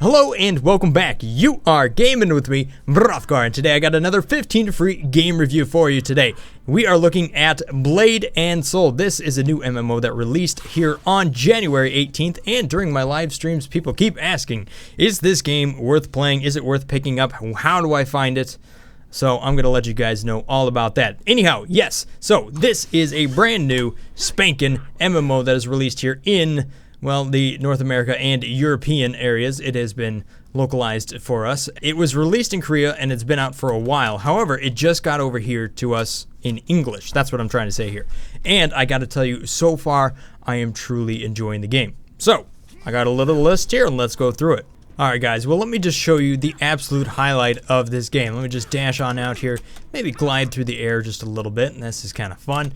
Hello and welcome back. You are gaming with me, Mr-Brothgar, and today I got another 15 free game review for you today. We are looking at Blade and Soul. This is a new MMO that released here on January 18th, and during my live streams, people keep asking, is this game worth playing? Is it worth picking up? How do I find it? So I'm going to let you guys know all about that. Anyhow, yes, so this is a brand new spanking MMO that is released here in, well, the North America and European areas. It has been localized for us. It was released in Korea and it's been out for a while. However, it just got over here to us in English. That's what I'm trying to say here. And I got to tell you, so far, I am truly enjoying the game. So, I got a little list here and let's go through it. Alright guys, well let me just show you the absolute highlight of this game. Let me just dash on out here, maybe glide through the air just a little bit, and this is kind of fun.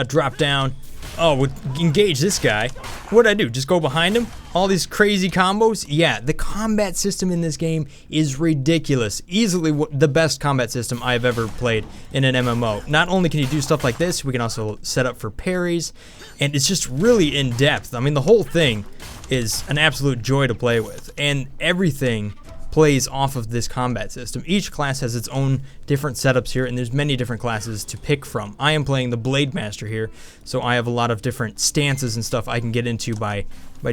Drop down. Oh, engage this guy. What'd I do? Just go behind him? All these crazy combos? Yeah, the combat system in this game is ridiculous. Easily the best combat system I've ever played in an MMO. Not only can you do stuff like this, we can also set up for parries, and it's just really in depth. I mean, the whole thing is an absolute joy to play with, and everything plays off of this combat system. Each class has its own different setups here, and there's many different classes to pick from. I am playing the Blade Master here, so I have a lot of different stances and stuff I can get into by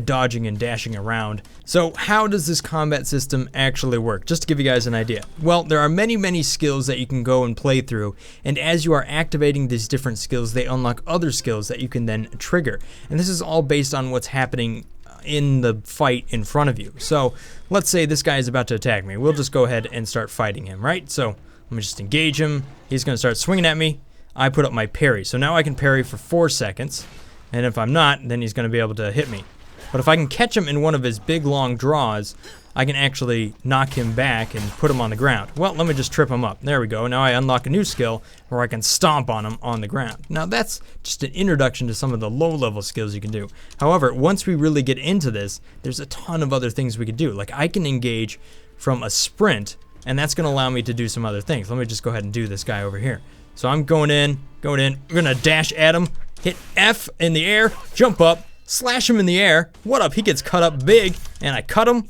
dodging and dashing around. So how does this combat system actually work? Just to give you guys an idea. Well, there are many skills that you can go and play through, and as you are activating these different skills, they unlock other skills that you can then trigger. And this is all based on what's happening in the fight in front of you. So let's say this guy is about to attack me. We'll just go ahead and start fighting him, right? So let me just engage him. He's going to start swinging at me. I put up my parry. So now I can parry for 4 seconds. And if I'm not, then he's going to be able to hit me. But if I can catch him in one of his big long draws, I can actually knock him back and put him on the ground. Well, let me just trip him up. There we go. Now I unlock a new skill where I can stomp on him on the ground. Now that's just an introduction to some of the low-level skills you can do. However, once we really get into this, there's a ton of other things we can do. Like I can engage from a sprint, and that's going to allow me to do some other things. Let me just go ahead and do this guy over here. So I'm going in. We're going to dash at him, hit F in the air, jump up, slash him in the air. What up? He gets cut up big, and I cut him.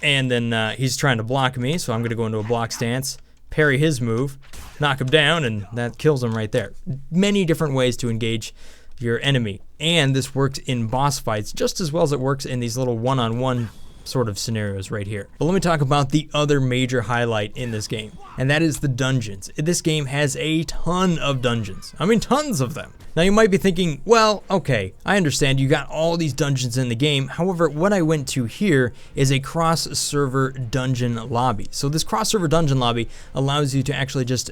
And then he's trying to block me, so I'm going to go into a block stance, parry his move, knock him down, and that kills him right there. Many different ways to engage your enemy. And this works in boss fights just as well as it works in these little one-on-one sort of scenarios right here. But let me talk about the other major highlight in this game, and that is the dungeons. This game has a ton of dungeons. I mean, tons of them. Now you might be thinking, well, okay, I understand you got all these dungeons in the game. However, what I went to here is a cross-server dungeon lobby. So this cross-server dungeon lobby allows you to actually just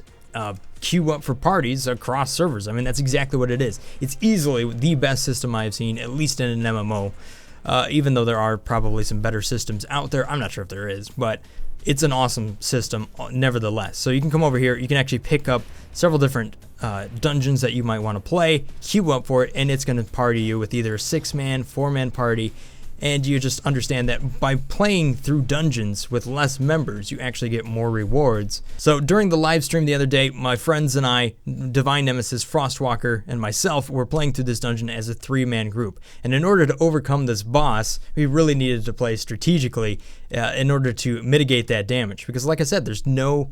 queue up for parties across servers. I mean, that's exactly what it is. It's easily the best system I have seen, at least in an MMO. Even though there are probably some better systems out there. I'm not sure if there is, but it's an awesome system nevertheless. So you can come over here, you can actually pick up several different dungeons that you might want to play, queue up for it, and it's going to party you with either a 6-man, 4-man party, and you just understand that by playing through dungeons with less members, you actually get more rewards. So during the live stream the other day, my friends and I, Divine Nemesis, Frostwalker, and myself were playing through this dungeon as a 3-man group. And in order to overcome this boss, we really needed to play strategically in order to mitigate that damage. Because like I said, there's no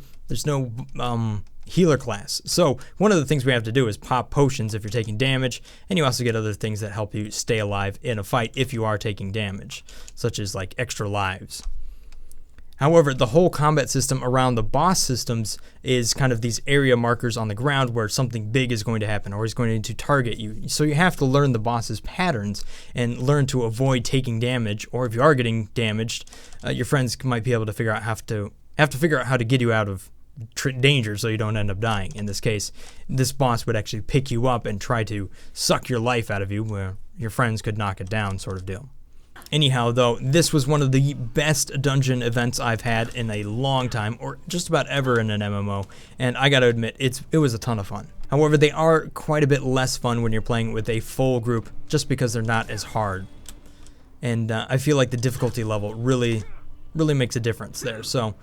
healer class. So one of the things we have to do is pop potions if you're taking damage, and you also get other things that help you stay alive in a fight if you are taking damage, such as like extra lives. However, the whole combat system around the boss systems is kind of these area markers on the ground where something big is going to happen or is going to target you. So you have to learn the boss's patterns and learn to avoid taking damage, or if you are getting damaged, your friends might be able to figure out how to get you out of danger so you don't end up dying. In this case, this boss would actually pick you up and try to suck your life out of you, where your friends could knock it down, sort of deal. Anyhow, though, this was one of the best dungeon events I've had in a long time, or just about ever in an MMO, and I gotta admit, it was a ton of fun. However, they are quite a bit less fun when you're playing with a full group, just because they're not as hard. And I feel like the difficulty level really makes a difference there. So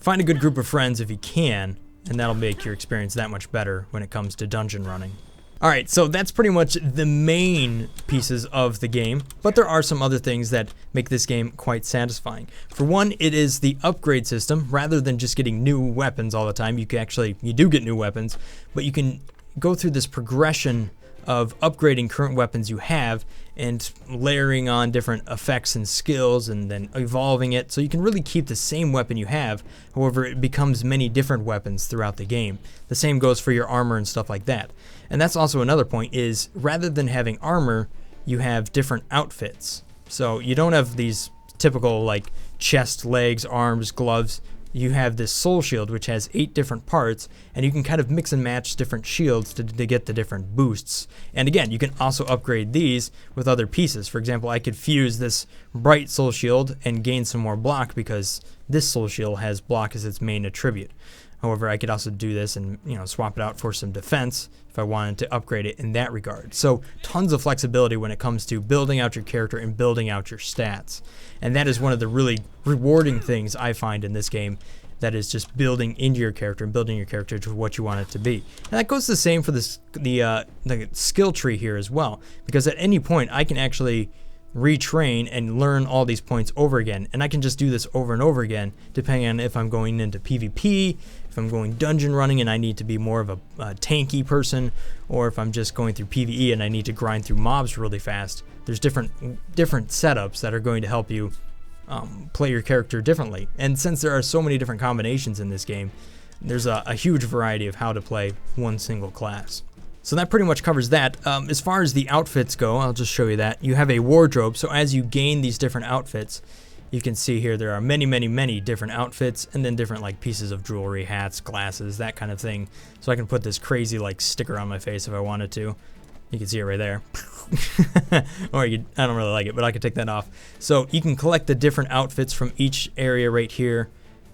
find a good group of friends if you can, and that'll make your experience that much better when it comes to dungeon running. Alright, so that's pretty much the main pieces of the game, but there are some other things that make this game quite satisfying. For one, it is the upgrade system. Rather than just getting new weapons all the time, you do get new weapons, but you can go through this progression of upgrading current weapons you have and layering on different effects and skills and then evolving it, so you can really keep the same weapon you have. However, it becomes many different weapons throughout the game. The same goes for your armor and stuff like that. And that's also another point, is rather than having armor, you have different outfits. So you don't have these typical like chest, legs, arms, gloves. You have this soul shield, which has 8 different parts, and you can kind of mix and match different shields to get the different boosts. And again, you can also upgrade these with other pieces. For example, I could fuse this bright soul shield and gain some more block because this soul shield has block as its main attribute. However, I could also do this and swap it out for some defense if I wanted to upgrade it in that regard. So tons of flexibility when it comes to building out your character and building out your stats. And that is one of the really rewarding things I find in this game, that is just building into your character and building your character to what you want it to be. And that goes the same for the skill tree here as well, because at any point I can actually retrain and learn all these points over again, and I can just do this over and over again depending on if I'm going into PvP, if I'm going dungeon running and I need to be more of a tanky person, or if I'm just going through PvE and I need to grind through mobs really fast. There's different setups that are going to help you play your character differently. And since there are so many different combinations in this game, there's a huge variety of how to play one single class. So that pretty much covers that. As far as the outfits go, I'll just show you that. You have a wardrobe, so as you gain these different outfits, you can see here there are many different outfits, and then different like pieces of jewelry, hats, glasses, that kind of thing. So I can put this crazy like sticker on my face if I wanted to. You can see it right there. Or I don't really like it, but I could take that off. So you can collect the different outfits from each area right here,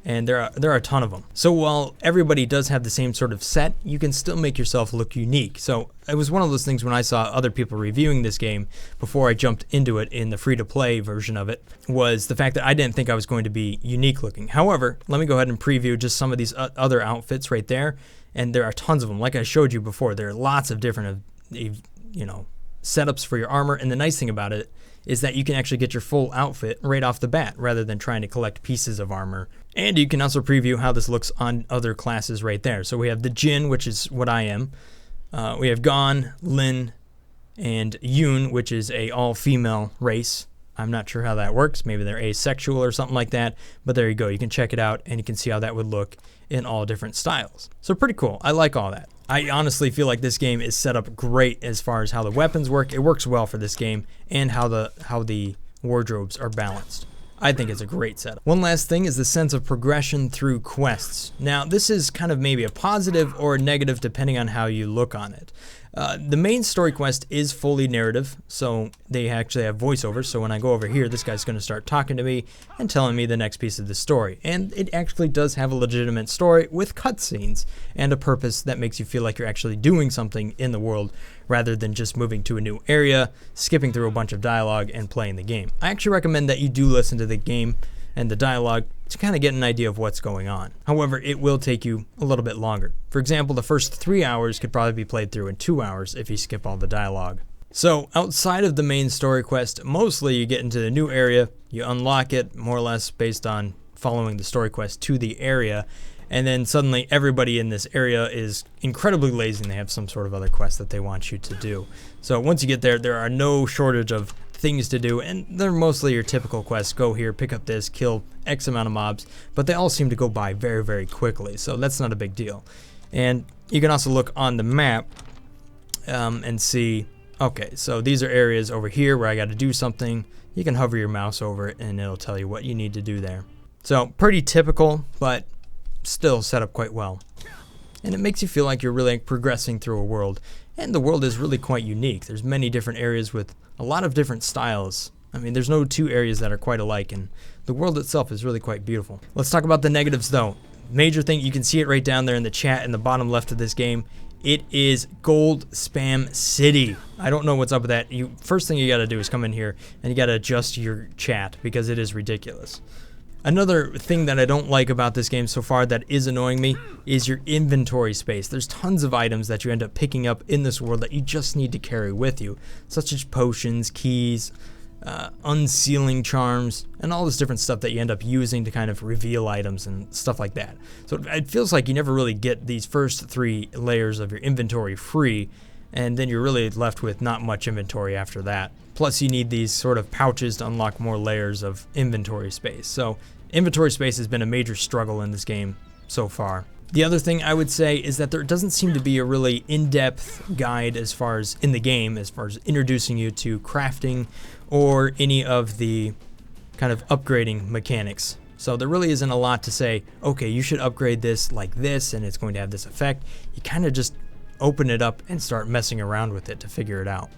and there are a ton of them. So while everybody does have the same sort of set, you can still make yourself look unique. So it was one of those things when I saw other people reviewing this game before I jumped into it in the free-to-play version of it, was the fact that I didn't think I was going to be unique looking. However, let me go ahead and preview just some of these other outfits right there, and there are tons of them. Like I showed you before, there are lots of different setups for your armor, and the nice thing about it is that you can actually get your full outfit right off the bat rather than trying to collect pieces of armor. And you can also preview how this looks on other classes right there. So we have the Jin, which is what I am. We have Gon, Lin, and Yoon, which is a all-female race. I'm not sure how that works. Maybe they're asexual or something like that. But there you go. You can check it out, and you can see how that would look in all different styles. So pretty cool. I like all that. I honestly feel like this game is set up great as far as how the weapons work. It works well for this game, and how the wardrobes are balanced. I think it's a great setup. One last thing is the sense of progression through quests. Now, this is kind of maybe a positive or a negative depending on how you look on it. The main story quest is fully narrative, so they actually have voiceovers. So when I go over here, this guy's going to start talking to me and telling me the next piece of the story. And it actually does have a legitimate story with cutscenes and a purpose that makes you feel like you're actually doing something in the world rather than just moving to a new area, skipping through a bunch of dialogue, and playing the game. I actually recommend that you do listen to the game and the dialogue to kind of get an idea of what's going on. However, it will take you a little bit longer. For example, the first 3 hours could probably be played through in 2 hours if you skip all the dialogue. So outside of the main story quest, mostly you get into the new area, you unlock it more or less based on following the story quest to the area, and then suddenly everybody in this area is incredibly lazy and they have some sort of other quest that they want you to do. So once you get there, there are no shortage of things to do, and they're mostly your typical quests. Go here, pick up this, kill X amount of mobs, but they all seem to go by very quickly, so that's not a big deal. And you can also look on the map and see, okay, so these are areas over here where I got to do something. You can hover your mouse over it and it'll tell you what you need to do there. So pretty typical, but still set up quite well. And it makes you feel like you're really progressing through a world. And the world is really quite unique. There's many different areas with a lot of different styles. I mean, there's no two areas that are quite alike, and the world itself is really quite beautiful. Let's talk about the negatives though. Major thing, you can see it right down there in the chat in the bottom left of this game. It is Gold Spam City. I don't know what's up with that. First thing you gotta do is come in here and you gotta adjust your chat because it is ridiculous. Another thing that I don't like about this game so far that is annoying me is your inventory space. There's tons of items that you end up picking up in this world that you just need to carry with you, such as potions, keys, unsealing charms, and all this different stuff that you end up using to kind of reveal items and stuff like that. So it feels like you never really get these first 3 layers of your inventory free, and then you're really left with not much inventory after that. Plus you need these sort of pouches to unlock more layers of inventory space. So inventory space has been a major struggle in this game so far. The other thing I would say is that there doesn't seem to be a really in-depth guide as far as in the game, as far as introducing you to crafting or any of the kind of upgrading mechanics. So there really isn't a lot to say, okay, you should upgrade this like this and it's going to have this effect. You kind of just open it up and start messing around with it to figure it out.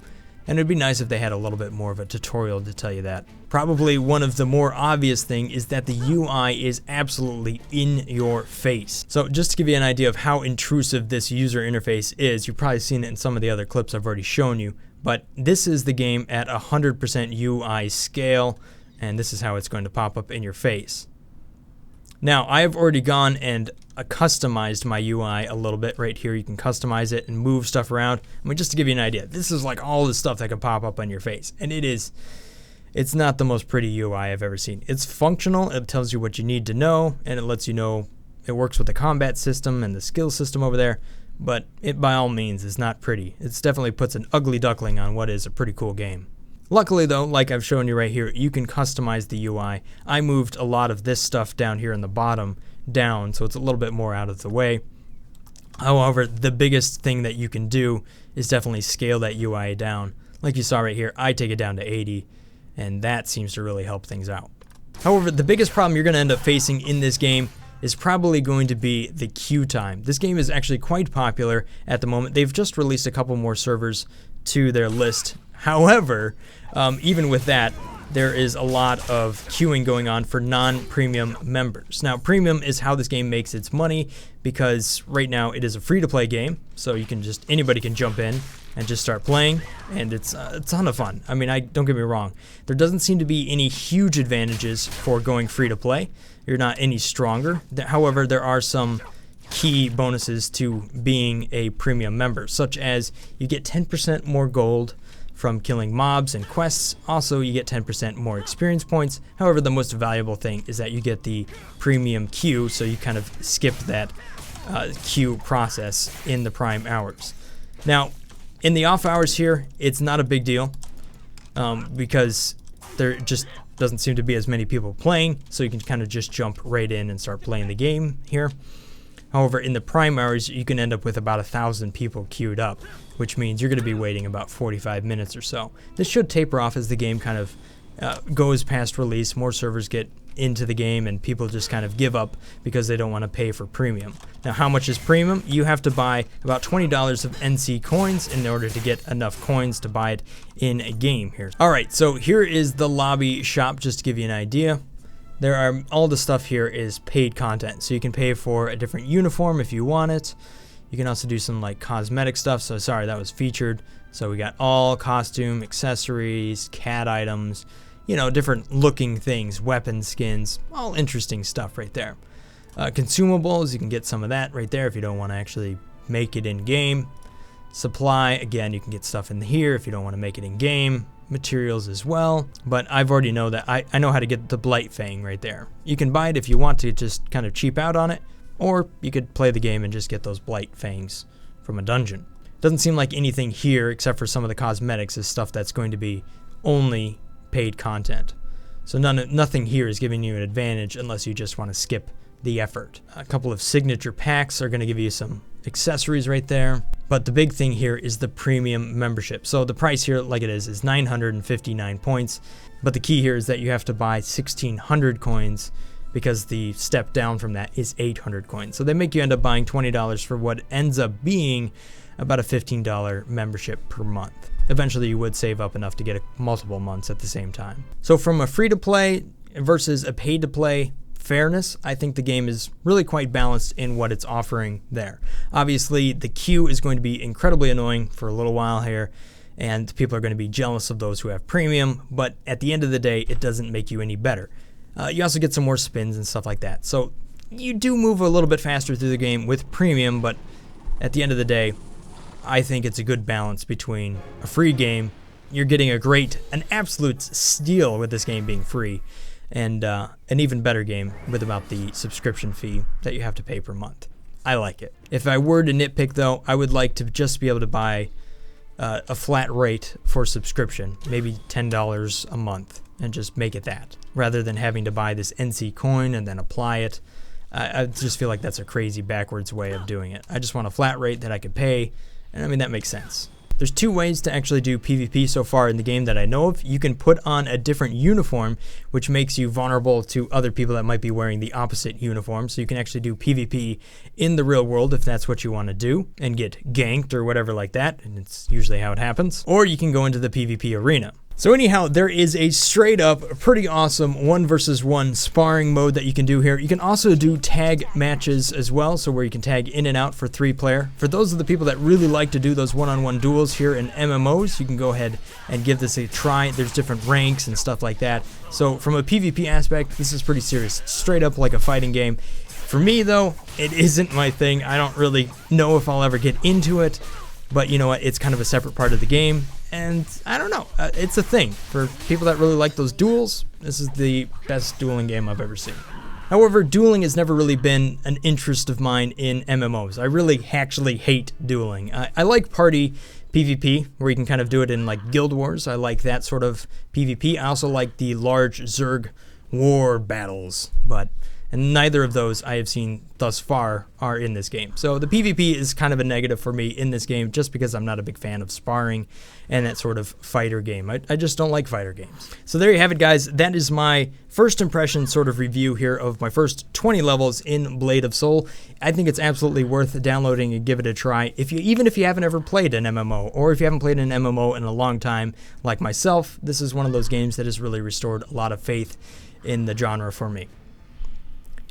And it'd be nice if they had a little bit more of a tutorial to tell you that. Probably one of the more obvious thing is that the UI is absolutely in your face. So just to give you an idea of how intrusive this user interface is, you've probably seen it in some of the other clips I've already shown you, but this is the game at 100% UI scale, and this is how it's going to pop up in your face. Now, I have already gone and customized my UI a little bit. Right here, you can customize it and move stuff around. I mean, just to give you an idea, this is like all the stuff that can pop up on your face, and it's not the most pretty UI I've ever seen. It's functional, it tells you what you need to know, and it lets you know it works with the combat system and the skill system over there, but it by all means is not pretty. It definitely puts an ugly duckling on what is a pretty cool game. Luckily though, like I've shown you right here, you can customize the UI. I moved a lot of this stuff down here in the bottom down, so it's a little bit more out of the way. However, the biggest thing that you can do is definitely scale that UI down. Like you saw right here, I take it down to 80, and that seems to really help things out. However, the biggest problem you're going to end up facing in this game is probably going to be the queue time. This game is actually quite popular at the moment. They've just released a couple more servers to their list. However, even with that, there is a lot of queuing going on for non-premium members. Now, premium is how this game makes its money, because right now it is a free-to-play game, so you can just, anybody can jump in and just start playing, and it's a ton of fun. I mean, don't get me wrong, there doesn't seem to be any huge advantages for going free-to-play. You're not any stronger. However, there are some key bonuses to being a premium member, such as you get 10% more gold from killing mobs and quests. Also, you get 10% more experience points. However, the most valuable thing is that you get the premium queue, so you kind of skip that queue process in the prime hours. Now, in the off hours here, it's not a big deal because there just doesn't seem to be as many people playing, so you can kind of just jump right in and start playing the game here. However, in the prime hours, you can end up with about 1,000 people queued up, which means you're going to be waiting about 45 minutes or so. This should taper off as the game kind of goes past release. More servers get into the game and people just kind of give up because they don't want to pay for premium. Now, how much is premium? You have to buy about $20 of NC coins in order to get enough coins to buy it in a game here. All right, so here is the lobby shop, just to give you an idea. There are, all the stuff here is paid content, so you can pay for a different uniform if you want it. You can also do some like cosmetic stuff, so sorry, that was featured. So we got all costume, accessories, cat items, you know, different looking things, weapon skins, all interesting stuff right there. Consumables, you can get some of that right there if you don't want to actually make it in game. Supply, again, you can get stuff in here if you don't want to make it in game. Materials as well, but I've already know that I know how to get the Blight Fang right there. You can buy it if you want to just kind of cheap out on it, or you could play the game and just get those Blight Fangs from a dungeon. Doesn't seem like anything here except for some of the cosmetics is stuff that's going to be only paid content. So nothing here is giving you an advantage unless you just want to skip the effort. A couple of signature packs are going to give you some accessories right there, but the big thing here is the premium membership. So the price here, like it is 959 points, but the key here is that you have to buy 1,600 coins because the step down from that is 800 coins. So they make you end up buying $20 for what ends up being about a $15 membership per month. Eventually you would save up enough to get multiple months at the same time. So from a free-to-play versus a paid-to-play fairness, I think the game is really quite balanced in what it's offering there. Obviously, the queue is going to be incredibly annoying for a little while here, and people are going to be jealous of those who have premium, but at the end of the day, it doesn't make you any better. You also get some more spins and stuff like that. So you do move a little bit faster through the game with premium, but at the end of the day, I think it's a good balance between a free game. You're getting an absolute steal with this game being free, and an even better game with about the subscription fee that you have to pay per month. I like it. If I were to nitpick though, I would like to just be able to buy a flat rate for subscription, maybe $10 a month, and just make it that, rather than having to buy this NC coin and then apply it. I just feel like that's a crazy backwards way of doing it. I just want a flat rate that I could pay, and I mean, that makes sense. There's 2 ways to actually do PvP so far in the game that I know of. You can put on a different uniform, which makes you vulnerable to other people that might be wearing the opposite uniform. So you can actually do PvP in the real world if that's what you want to do, and get ganked or whatever like that, and it's usually how it happens. Or you can go into the PvP arena. So anyhow, there is a straight up pretty awesome 1 versus 1 sparring mode that you can do here. You can also do tag matches as well, so where you can tag in and out for 3-player. For those of the people that really like to do those one-on-one duels here in MMOs, you can go ahead and give this a try. There's different ranks and stuff like that. So from a PvP aspect, this is pretty serious. Straight up like a fighting game. For me though, it isn't my thing. I don't really know if I'll ever get into it, but you know what, it's kind of a separate part of the game. And I don't know, it's a thing. For people that really like those duels, this is the best dueling game I've ever seen. However, dueling has never really been an interest of mine in MMOs. I really actually hate dueling. I like party PvP, where you can kind of do it in like Guild Wars. I like that sort of PvP. I also like the large Zerg war battles, and neither of those I have seen thus far are in this game. So the PvP is kind of a negative for me in this game, just because I'm not a big fan of sparring and that sort of fighter game. I just don't like fighter games. So there you have it, guys. That is my first impression sort of review here of my first 20 levels in Blade of Soul. I think it's absolutely worth downloading and give it a try. Even if you haven't ever played an MMO, or if you haven't played an MMO in a long time like myself, this is one of those games that has really restored a lot of faith in the genre for me.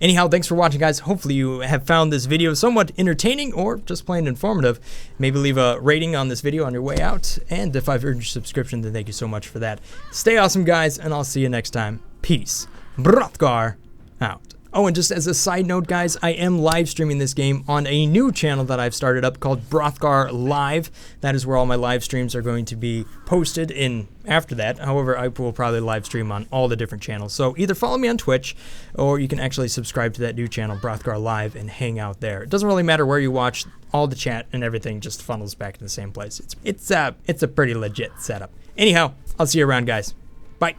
Anyhow, thanks for watching, guys. Hopefully you have found this video somewhat entertaining or just plain informative. Maybe leave a rating on this video on your way out. And if I've earned your subscription, then thank you so much for that. Stay awesome, guys, and I'll see you next time. Peace. Brothgar out. Oh, and just as a side note, guys, I am live streaming this game on a new channel that I've started up called Brothgar Live. That is where all my live streams are going to be posted in after that. However, I will probably live stream on all the different channels. So either follow me on Twitch, or you can actually subscribe to that new channel, Brothgar Live, and hang out there. It doesn't really matter where you watch. All the chat and everything just funnels back to the same place. It's a pretty legit setup. Anyhow, I'll see you around, guys. Bye.